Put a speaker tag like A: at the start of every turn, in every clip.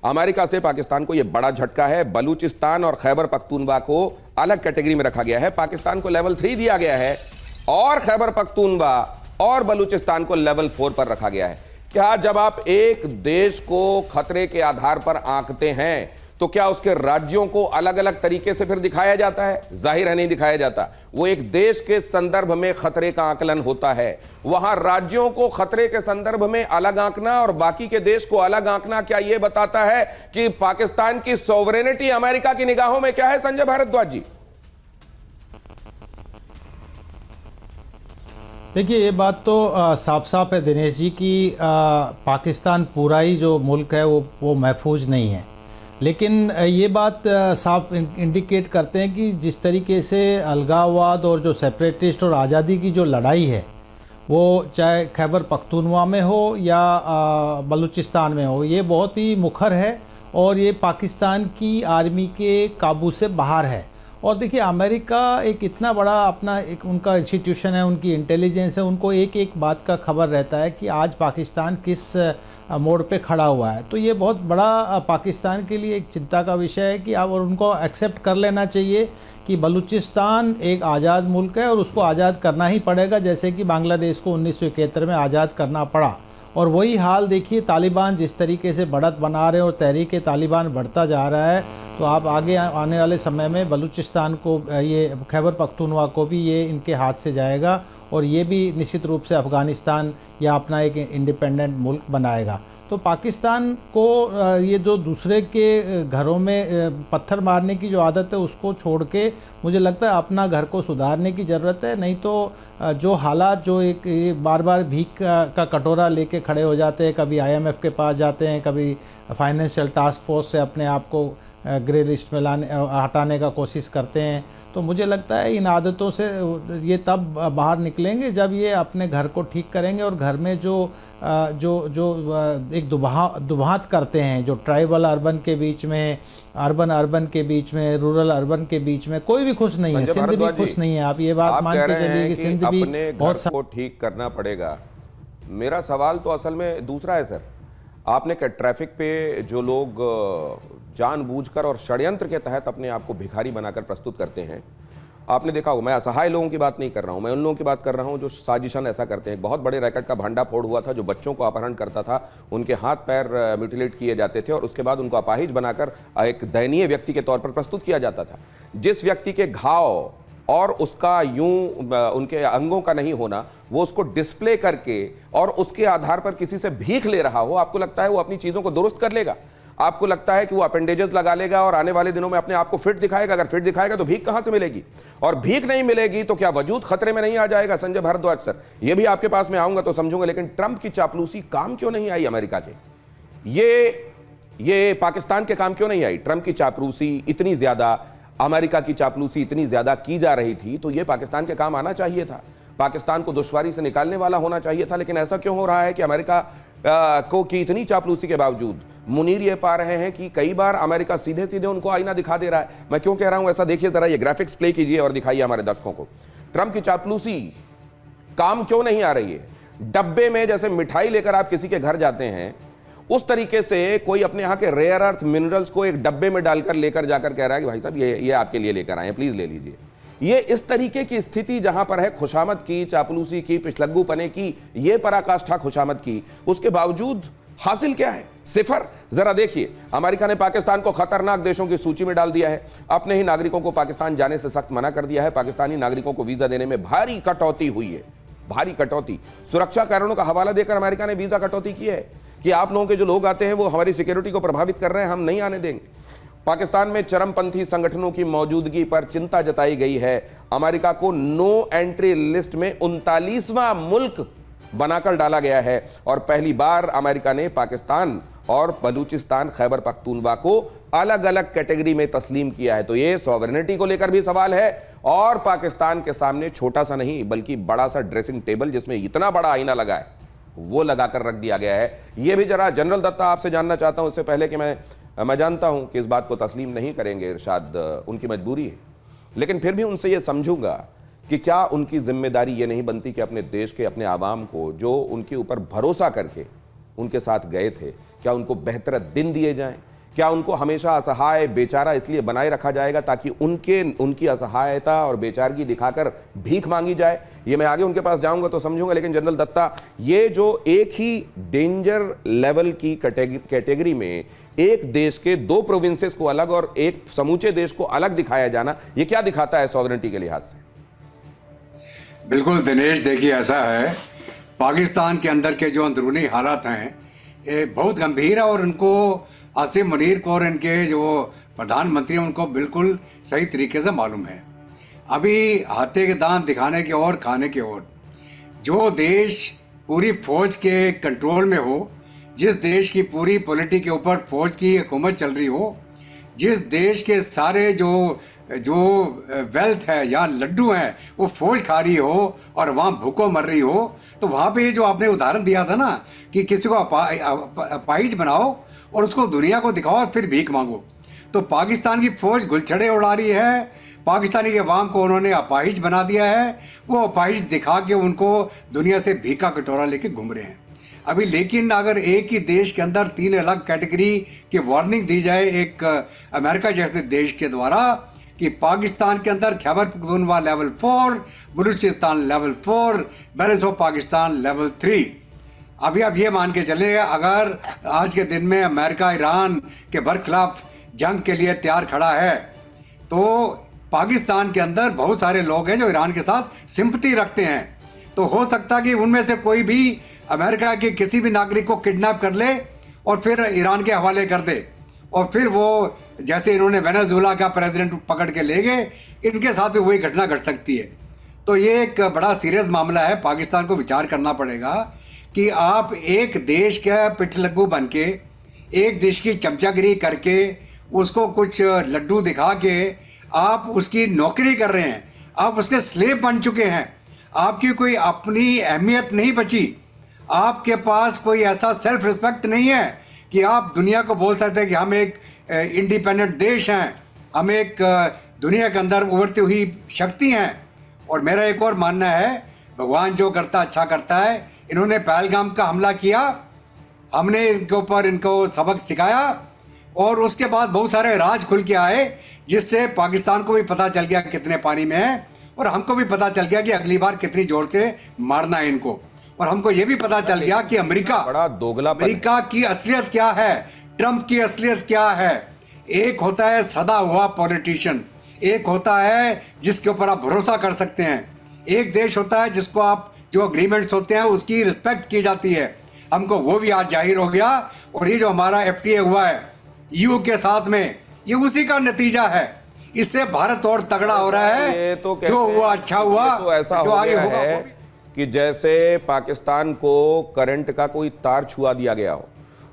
A: America से पाकिस्तान को यह बड़ा झटका है। बलूचिस्तान और खैबर पख्तूनवा को अलग कैटेगरी में रखा गया है, पाकिस्तान को लेवल 3 दिया गया है और खैबर पख्तूनवा और बलूचिस्तान को लेवल 4 पर रखा गया है। क्या जब आप एक देश को खतरे के आधार पर आंकते हैं तो क्या उसके राज्यों को अलग अलग तरीके से फिर दिखाया जाता है? जाहिर है नहीं दिखाया जाता। वो एक देश के संदर्भ में खतरे का आकलन होता है। वहां राज्यों को खतरे के संदर्भ में अलग आंकना और बाकी के देश को अलग आंकना क्या यह बताता है कि पाकिस्तान की सॉवरेनिटी अमेरिका की निगाहों में क्या है? संजय भारद्वाज जी,
B: देखिए, ये बात तो साफ साफ है दिनेश जी कि पाकिस्तान पूरा ही जो मुल्क है वो महफूज नहीं है। लेकिन ये बात साफ इंडिकेट करते हैं कि जिस तरीके से अलगाववाद और जो सेपरेटिस्ट और आज़ादी की जो लड़ाई है, वो चाहे खैबर पख्तूनवा में हो या बलूचिस्तान में हो, ये बहुत ही मुखर है और ये पाकिस्तान की आर्मी के काबू से बाहर है। और देखिए, अमेरिका एक इतना बड़ा अपना एक उनका इंस्टीट्यूशन है, उनकी इंटेलिजेंस है, उनको एक एक बात का खबर रहता है कि आज पाकिस्तान किस मोड़ पे खड़ा हुआ है। तो ये बहुत बड़ा पाकिस्तान के लिए एक चिंता का विषय है कि अब और उनको एक्सेप्ट कर लेना चाहिए कि बलूचिस्तान एक आज़ाद मुल्क है और उसको आज़ाद करना ही पड़ेगा, जैसे कि बांग्लादेश को 1971 में आज़ाद करना पड़ा। और वही हाल देखिए, तालिबान जिस तरीके से बढ़त बना रहे हैं और तहरीक तालिबान बढ़ता जा रहा है, तो आप आगे आने वाले समय में बलूचिस्तान को, ये खैबर पख्तूनवा को भी ये इनके हाथ से जाएगा और ये भी निश्चित रूप से अफ़गानिस्तान या अपना एक इंडिपेंडेंट मुल्क बनाएगा। तो पाकिस्तान को ये जो दूसरे के घरों में पत्थर मारने की जो आदत है उसको छोड़ के मुझे लगता है अपना घर को सुधारने की ज़रूरत है। नहीं तो जो हालात जो एक बार बार भीख का कटोरा लेके खड़े हो जाते हैं, कभी IMF के पास जाते हैं, कभी फाइनेंशियल टास्क फोर्स से अपने आप को ग्रे लिस्ट में हटाने का कोशिश करते हैं, तो मुझे लगता है इन आदतों से ये तब बाहर निकलेंगे जब ये अपने घर को ठीक करेंगे और घर में जो एक दुभात करते हैं, जो ट्राइबल अर्बन के बीच में, अर्बन के बीच में, रूरल अर्बन के बीच में, कोई भी खुश नहीं है। सिंध भी खुश नहीं है। आप ये बात मान के चलिए कि सिंध भी बहुत
A: को ठीक करना पड़ेगा। मेरा सवाल तो असल में दूसरा है सर। आपने ट्रैफिक पे जो लोग जानबूझकर और षड्यंत्र के तहत अपने आप को भिखारी बनाकर प्रस्तुत करते हैं, आपने देखा होगा। मैं असहाय लोगों की बात नहीं कर रहा हूं, मैं उन लोगों की बात कर रहा हूं जो साजिशन ऐसा करते हैं। बहुत बड़े रैकेट का भांडाफोड़ हुआ था, जो बच्चों को अपहरण करता था, उनके हाथ पैर म्यूटिलेट किए जाते थे और उसके बाद उनको अपाहिज बनाकर एक दयनीय व्यक्ति के तौर पर प्रस्तुत किया जाता था। जिस व्यक्ति के घाव और उसका यूं उनके अंगों का नहीं होना, वो उसको डिस्प्ले करके और उसके आधार पर किसी से भीख ले रहा हो, आपको लगता है वो अपनी चीजों को दुरुस्त कर लेगा? आपको लगता है कि वो अपेंडेजेस लगा लेगा और आने वाले दिनों में अपने आप को फिट दिखाएगा? अगर फिट दिखाएगा तो भीख कहां से मिलेगी? और भीख नहीं मिलेगी तो क्या वजूद खतरे में नहीं आ जाएगा? संजय भारद्वाज सर, ये भी आपके पास में आऊंगा तो समझूंगा, लेकिन ट्रंप की चापलूसी काम क्यों नहीं आई अमेरिका के? ये पाकिस्तान के काम क्यों नहीं आई? ट्रंप की चापलूसी इतनी ज्यादा, अमेरिका की चापलूसी इतनी ज्यादा की जा रही थी, तो ये पाकिस्तान के काम आना चाहिए था। पाकिस्तान को दुश्वारी से निकालने वाला होना चाहिए था। लेकिन ऐसा क्यों हो रहा है कि अमेरिका को की इतनी चापलूसी के बावजूद मुनीर ये पा रहे हैं कि कई बार अमेरिका सीधे सीधे उनको आईना दिखा दे रहा है। मैं क्यों कह रहा हूं ऐसा, देखिए जरा ये ग्राफिक्स प्ले कीजिए और दिखाइए हमारे दर्शकों को। ट्रंप की चापलूसी काम क्यों नहीं आ रही है? डब्बे में जैसे मिठाई लेकर आप किसी के घर जाते हैं, उस तरीके से कोई अपने यहाँ के रेयर अर्थ मिनरल्स को एक डब्बे में डालकर लेकर जाकर कह रहा है कि भाई साहब ये आपके लिए लेकर आए हैं, प्लीज ले लीजिए। ये इस तरीके की स्थिति जहां पर है खुशामद की, चापलूसी की, पिछलग्गूपने की, ये पराकाष्ठा खुशामद की, उसके बावजूद हासिल क्या है? सिफर। जरा देखिए, अमेरिका ने पाकिस्तान को खतरनाक देशों की सूची में डाल दिया है, अपने ही नागरिकों को पाकिस्तान जाने से सख्त मना कर दिया है, पाकिस्तानी नागरिकों को वीजा देने में भारी कटौती हुई है, भारी कटौती। सुरक्षा कारणों का हवाला देकर अमेरिका ने वीजा कटौती की है कि आप लोगों के जो लोग आते हैं वो हमारी सिक्योरिटी को प्रभावित कर रहे हैं, हम नहीं आने देंगे। पाकिस्तान में चरमपंथी संगठनों की मौजूदगी पर चिंता जताई गई है। अमेरिका को नो एंट्री लिस्ट में 39वां मुल्क बनाकर डाला गया है और पहली बार अमेरिका ने पाकिस्तान और बलूचिस्तान, खैबर पख्तूनवा को अलग अलग कैटेगरी में तस्लीम किया है। तो ये सॉवरेनिटी को लेकर भी सवाल है और पाकिस्तान के सामने छोटा सा नहीं बल्कि बड़ा सा ड्रेसिंग टेबल जिसमें इतना बड़ा आईना लगा है वो लगाकर रख दिया गया है। ये भी जरा जनरल दत्ता आपसे जानना चाहता हूं, इससे पहले कि मैं जानता हूं कि इस बात को तस्लीम नहीं करेंगे, इरशाद उनकी मजबूरी है, लेकिन फिर भी उनसे ये समझूंगा कि क्या उनकी जिम्मेदारी ये नहीं बनती कि अपने देश के, अपने आवाम को जो उनके ऊपर भरोसा करके उनके साथ गए थे, क्या उनको बेहतर दिन दिए जाएं? क्या उनको हमेशा असहाय बेचारा इसलिए बनाए रखा जाएगा ताकि उनकी असहायता और बेचारगी दिखाकर भीख मांगी जाए? ये मैं आगे उनके पास जाऊंगा तो समझूंगा, लेकिन जनरल दत्ता, ये जो एक ही डेंजर लेवल की कैटेगरी में एक देश के दो प्रोविंसेस को अलग और एक समूचे देश को अलग दिखाया जाना, ये क्या दिखाता है सॉवरेनिटी के लिहाज से?
C: बिल्कुल दिनेश, देखिए ऐसा है, पाकिस्तान के अंदर के जो अंदरूनी हालात हैं ये बहुत गंभीर है और उनको आसिम मुनीर को और इनके जो प्रधानमंत्री हैं उनको बिल्कुल सही तरीके से मालूम है। अभी हाथे के दांत दिखाने के और खाने के और, जो देश पूरी फौज के कंट्रोल में हो, जिस देश की पूरी पॉलिटी के ऊपर फौज की हुकूमत चल रही हो, जिस देश के सारे जो वेल्थ है या लड्डू हैं वो फौज खा रही हो और वहाँ भूखों मर रही हो, तो वहाँ पे जो आपने उदाहरण दिया था ना कि किसी को अपाहिज बनाओ और उसको दुनिया को दिखाओ और फिर भीख मांगो, तो पाकिस्तान की फौज गुलछड़े उड़ा रही है, पाकिस्तानी के अवाम को उन्होंने अपाहिज बना दिया है, वो अपाहिज दिखा के उनको दुनिया से भीख का कटोरा लेके घूम रहे हैं अभी। लेकिन अगर एक ही देश के अंदर 3 अलग कैटेगरी की वार्निंग दी जाए एक अमेरिका जैसे देश के द्वारा कि पाकिस्तान के अंदर Khyber Pakhtunkhwa level 4, Balochistan level 4, balance of Pakistan level 3, अभी आप ये मान के चले अगर आज के दिन में अमेरिका ईरान के बरखिलाफ जंग के लिए तैयार खड़ा है तो पाकिस्तान के अंदर बहुत सारे लोग हैं जो ईरान के साथ सिंपैथी रखते हैं, तो हो सकता है कि उनमें से कोई भी अमेरिका के किसी भी नागरिक को किडनैप कर ले और फिर ईरान के हवाले कर दे और फिर वो जैसे इन्होंने वेनेजुएला का प्रेसिडेंट पकड़ के ले गए, इनके साथ भी वही घटना घट सकती है। तो ये एक बड़ा सीरियस मामला है, पाकिस्तान को विचार करना पड़ेगा कि आप एक देश का पिठलग्गू बन के, एक देश की चमचागिरी करके, उसको कुछ लड्डू दिखा के आप उसकी नौकरी कर रहे हैं, आप उसके स्लेव बन चुके हैं, आपकी कोई अपनी अहमियत नहीं बची, आपके पास कोई ऐसा सेल्फ रिस्पेक्ट नहीं है कि आप दुनिया को बोल सकते हैं कि हम एक इंडिपेंडेंट देश हैं, हम एक दुनिया के अंदर उभरती हुई शक्ति हैं। और मेरा एक और मानना है, भगवान जो करता अच्छा करता है। इन्होंने पहलगाम का हमला किया, हमने इनके ऊपर इनको सबक सिखाया और उसके बाद बहुत सारे राज खुल के आए जिससे पाकिस्तान को भी पता चल गया कितने पानी में है और हमको भी पता चल गया कि अगली बार कितनी जोर से मारना है इनको, और हमको ये भी पता चल गया कि अमेरिका की असलियत क्या है, ट्रंप की असलियत क्या है। एक होता है सदा हुआ पॉलिटिशियन, एक होता है जिसके ऊपर आप भरोसा कर सकते हैं, एक देश होता है जिसको आप जो अग्रीमेंट्स होते हैं उसकी रिस्पेक्ट की जाती है। हमको वो भी आज जाहिर हो गया और ये जो हमारा FTA हुआ है EU के साथ में, ये उसी का नतीजा है। इससे भारत और तगड़ा हो रहा है।
A: तो
C: जो हुआ अच्छा हुआ,
A: तो ऐसा
C: जो
A: हो
C: आगे
A: गया
C: होगा
A: है कि जैसे पाकिस्तान को करंट का कोई तार छुआ दिया गया हो,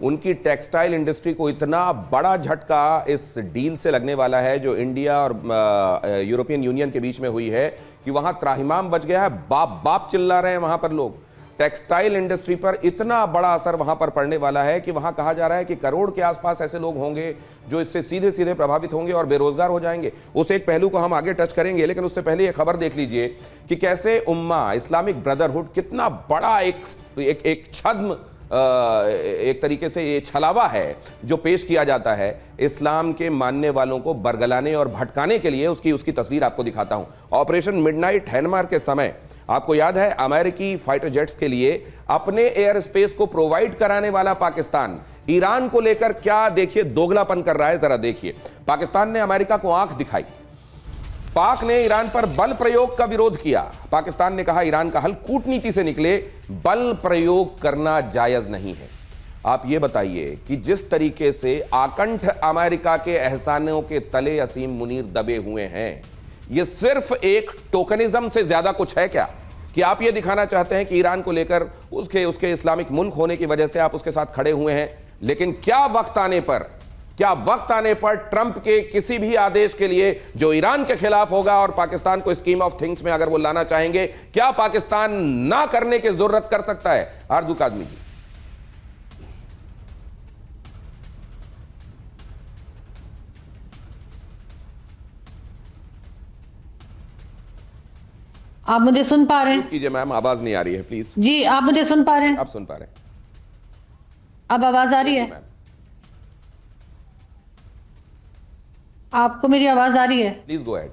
A: उनकी टेक्सटाइल इंडस्ट्री को इतना बड़ा झटका इस डील से लगने वाला है जो इंडिया और यूरोपियन यूनियन के बीच में हुई है कि वहां त्राहिमाम बच गया है, बाप बाप चिल्ला रहे हैं वहां पर लोग। टेक्सटाइल इंडस्ट्री पर इतना बड़ा असर वहां पर पड़ने वाला है कि वहां कहा जा रहा है कि करोड़ के आसपास ऐसे लोग होंगे जो इससे सीधे सीधे प्रभावित होंगे और बेरोजगार हो जाएंगे। उस एक पहलू को हम आगे टच करेंगे, लेकिन उससे पहले ये खबर देख लीजिए कि कैसे उम्मा इस्लामिक ब्रदरहुड कितना बड़ा एक छद्म, एक तरीके से ये छलावा है जो पेश किया जाता है इस्लाम के मानने वालों को बरगलाने और भटकाने के लिए। उसकी तस्वीर आपको दिखाता हूं। ऑपरेशन मिडनाइट हैनमार के समय आपको याद है अमेरिकी फाइटर जेट्स के लिए अपने एयर स्पेस को प्रोवाइड कराने वाला पाकिस्तान ईरान को लेकर क्या देखिए दोगलापन कर रहा है, जरा देखिए। पाकिस्तान ने अमेरिका को आंख दिखाई, पाक ने ईरान पर बल प्रयोग का विरोध किया। पाकिस्तान ने कहा ईरान का हल कूटनीति से निकले, बल प्रयोग करना जायज नहीं है। आप ये बताइए कि जिस तरीके से आकंठ अमेरिका के एहसानों के तले असीम मुनीर दबे हुए हैं, ये सिर्फ एक टोकनिज्म से ज्यादा कुछ है क्या? कि आप ये दिखाना चाहते हैं कि ईरान को लेकर उसके इस्लामिक मुल्क होने की वजह से आप उसके साथ खड़े हुए हैं, लेकिन क्या वक्त आने पर ट्रंप के किसी भी आदेश के लिए जो ईरान के खिलाफ होगा और पाकिस्तान को स्कीम ऑफ थिंग्स में अगर वो लाना चाहेंगे, क्या पाकिस्तान ना करने की जरूरत कर सकता है? आरजू कादमी जी।
D: आप मुझे सुन पा रहे हैं?
A: कीजिए मैम, आवाज नहीं आ रही है प्लीज।
D: जी, आप मुझे सुन पा रहे हैं?
A: आप सुन पा रहे हैं?
D: अब आवाज आ रही है? आपको मेरी आवाज आ रही है?
A: Please go ahead.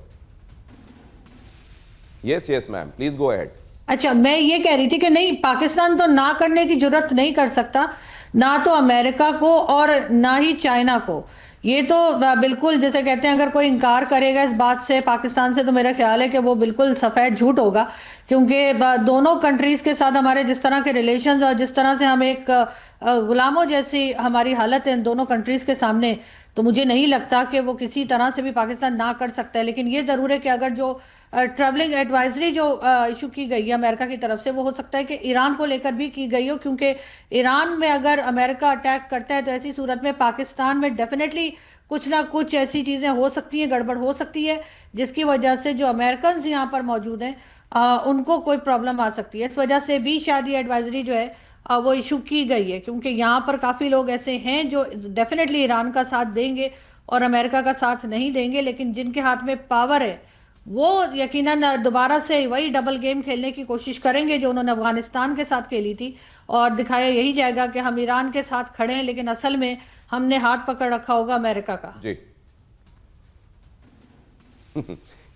A: Yes yes ma'am, please go ahead.
D: अच्छा, मैं ये कह रही थी कि नहीं, पाकिस्तान तो ना करने की जरूरत नहीं कर सकता, ना तो अमेरिका को और ना ही चाइना को। ये तो बिल्कुल, जैसे कहते हैं, अगर कोई इनकार करेगा इस बात से, पाकिस्तान से, तो मेरा ख्याल है कि वो बिल्कुल सफ़ेद झूठ होगा। क्योंकि दोनों कंट्रीज़ के साथ हमारे जिस तरह के रिलेशंस और जिस तरह से हम एक गुलामों जैसी हमारी हालत है इन दोनों कंट्रीज़ के सामने, तो मुझे नहीं लगता कि वो किसी तरह से भी पाकिस्तान ना कर सकता है। लेकिन ये ज़रूर है कि अगर जो ट्रैवलिंग एडवाइजरी जो इशू की गई है अमेरिका की तरफ से, वो हो सकता है कि ईरान को लेकर भी की गई हो, क्योंकि ईरान में अगर अमेरिका अटैक करता है तो ऐसी सूरत में पाकिस्तान में डेफिनेटली कुछ ना कुछ ऐसी चीज़ें हो सकती हैं, गड़बड़ हो सकती है, जिसकी वजह से जो अमेरिकन यहाँ पर मौजूद हैं उनको कोई प्रॉब्लम आ सकती है। इस वजह से भी शायद ये एडवाइजरी जो है वो इशू की गई है, क्योंकि यहाँ पर काफ़ी लोग ऐसे हैं जो डेफिनेटली ईरान का साथ देंगे और अमेरिका का साथ नहीं देंगे, लेकिन जिनके हाथ में पावर है वो यकीनन दोबारा से वही डबल गेम खेलने की कोशिश करेंगे जो उन्होंने अफगानिस्तान के साथ खेली थी, और दिखाया यही जाएगा कि हम ईरान के साथ खड़े हैं, लेकिन असल में हमने हाथ पकड़ रखा होगा अमेरिका का।
A: जी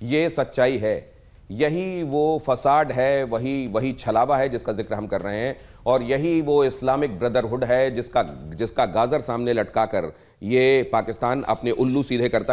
A: ये सच्चाई है, यही वो फसाड है, वही छलावा है जिसका जिक्र हम कर रहे हैं, और यही वो इस्लामिक ब्रदरहुड है जिसका गाजर सामने लटकाकर ये पाकिस्तान अपने उल्लू सीधे करता है।